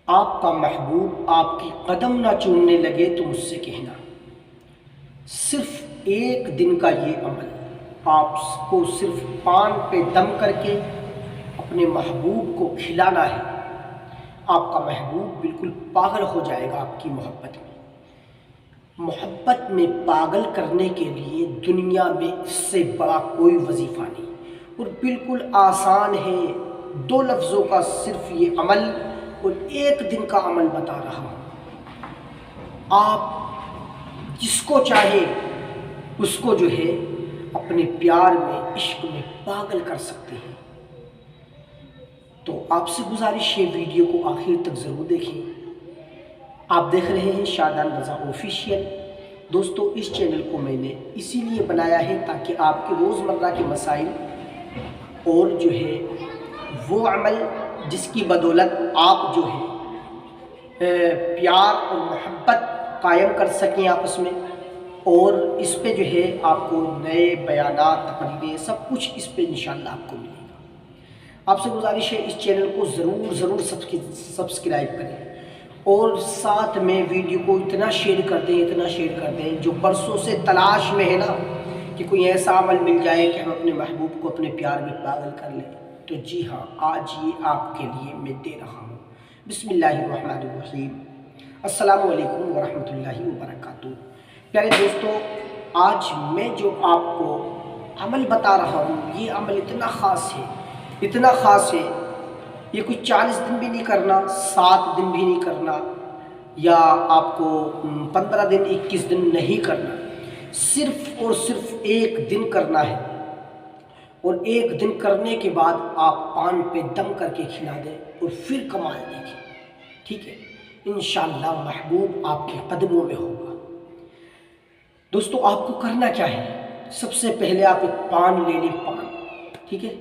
آپ کا محبوب آپ کی قدم نہ چومنے لگے تو مجھ سے کہنا۔ صرف ایک دن کا یہ عمل آپ کو صرف پان پہ دم کر کے اپنے محبوب کو کھلانا ہے۔ آپ کا محبوب بالکل پاگل ہو جائے گا آپ کی محبت میں۔ محبت میں پاگل کرنے کے لیے دنیا میں اس سے بڑا کوئی وظیفہ نہیں، اور بالکل آسان ہے۔ 2 لفظوں کا صرف یہ عمل اور ایک دن کا عمل بتا رہا ہوں۔ آپ جس کو چاہے اس کو جو ہے اپنے پیار میں، عشق میں پاگل کر سکتے ہیں۔ تو آپ سے گزارش ہے ویڈیو کو آخر تک ضرور دیکھیں۔ آپ دیکھ رہے ہیں شادان رضا آفیشیل۔ دوستو، اس چینل کو میں نے اسی لیے بنایا ہے تاکہ آپ کے روزمرہ کے مسائل اور جو ہے وہ عمل جس کی بدولت آپ جو ہے پیار اور محبت قائم کر سکیں آپس میں، اور اس پہ جو ہے آپ کو نئے بیانات، تقریریں، سب کچھ اس پہ انشاءاللہ آپ کو ملے گا۔ آپ سے گزارش ہے اس چینل کو ضرور سبسکرائب کریں، اور ساتھ میں ویڈیو کو اتنا شیئر کر دیں جو برسوں سے تلاش میں ہے نا کہ کوئی ایسا عمل مل جائے کہ ہم اپنے محبوب کو اپنے پیار میں پاگل کر لیں۔ تو جی ہاں، آج یہ آپ کے لیے میں دے رہا ہوں۔ بسم اللہ الرحمن الرحیم۔ السلام علیکم ورحمۃ اللہ وبرکاتہ۔ پیارے دوستو، آج میں جو آپ کو عمل بتا رہا ہوں، یہ عمل اتنا خاص ہے، یہ کوئی 40 دن بھی نہیں کرنا، 7 دن بھی نہیں کرنا، یا آپ کو 15 دن 21 دن نہیں کرنا، صرف اور صرف ایک دن کرنا ہے، اور ایک دن کرنے کے بعد آپ پان پہ دم کر کے کھلا دیں اور پھر کمال دیکھیں، ٹھیک ہے؟ انشاءاللہ محبوب آپ کے قدموں میں ہوگا۔ دوستو، آپ کو کرنا کیا ہے؟ سب سے پہلے آپ ایک پان لے لیں، ٹھیک ہے؟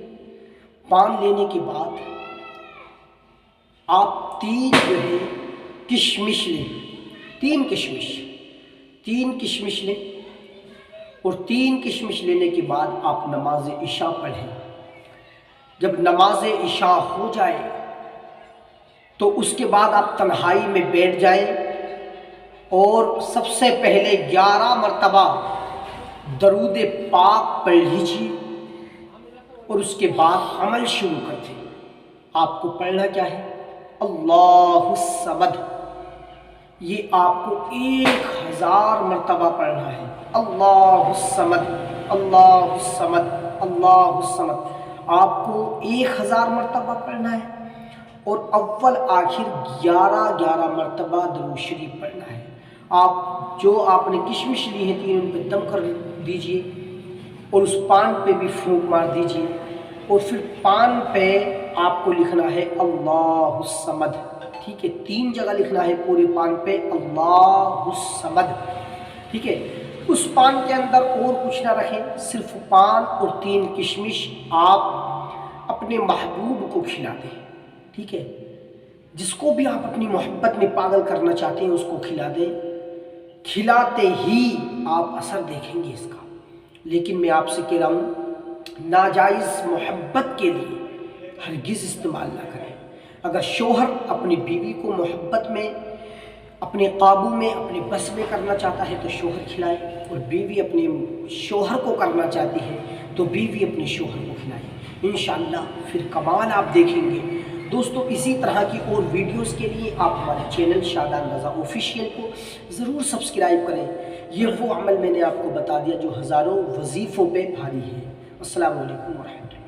پان لینے کے بعد آپ 3 جو ہے کشمش لیں، 3 کشمش لیں، اور 3 کشمش لینے کے بعد آپ نماز عشاء پڑھیں۔ جب نماز عشاء ہو جائے تو اس کے بعد آپ تنہائی میں بیٹھ جائیں، اور سب سے پہلے 11 مرتبہ درود پاک پڑھ لیجیے، اور اس کے بعد عمل شروع کر دیں۔ آپ کو پڑھنا کیا ہے؟ اللہ الصمد۔ یہ آپ کو 1000 مرتبہ پڑھنا ہے۔ اللہ الصمد، اللہ الصمد، اللہ الصمد۔ آپ کو 1000 مرتبہ پڑھنا ہے، اور اول آخر 11 مرتبہ درود شریف پڑھنا ہے۔ آپ نے کشمش لی ہے 3، ان پہ دم کر دیجئے، اور اس پان پہ بھی پھونک مار دیجئے، اور پھر پان پہ آپ کو لکھنا ہے اللہ الصمد، ٹھیک ہے؟ 3 جگہ لکھنا ہے پورے پان پہ اللہ الصمد، ٹھیک ہے؟ اس پان کے اندر اور کچھ نہ رکھیں، صرف پان اور 3 کشمش آپ اپنے محبوب کو کھلا دیں، ٹھیک ہے؟ جس کو بھی آپ اپنی محبت میں پاگل کرنا چاہتے ہیں اس کو کھلا دیں۔ کھلاتے ہی آپ اثر دیکھیں گے اس کا۔ لیکن میں آپ سے کہہ رہا ہوں، ناجائز محبت کے لیے ہرگز استعمال نہ کریں۔ اگر شوہر اپنی بیوی کو محبت میں، اپنے قابو میں، اپنے بس میں کرنا چاہتا ہے تو شوہر کھلائے، اور بیوی اپنے شوہر کو کرنا چاہتی ہے تو بیوی اپنے شوہر کو کھلائے۔ انشاءاللہ پھر کمال آپ دیکھیں گے۔ دوستو، اسی طرح کی اور ویڈیوز کے لیے آپ ہمارے چینل شادان رضا آفیشیل کو ضرور سبسکرائب کریں۔ یہ وہ عمل میں نے آپ کو بتا دیا جو ہزاروں وظیفوں پہ بھاری ہے۔ السلام علیکم ورحمۃ اللہ۔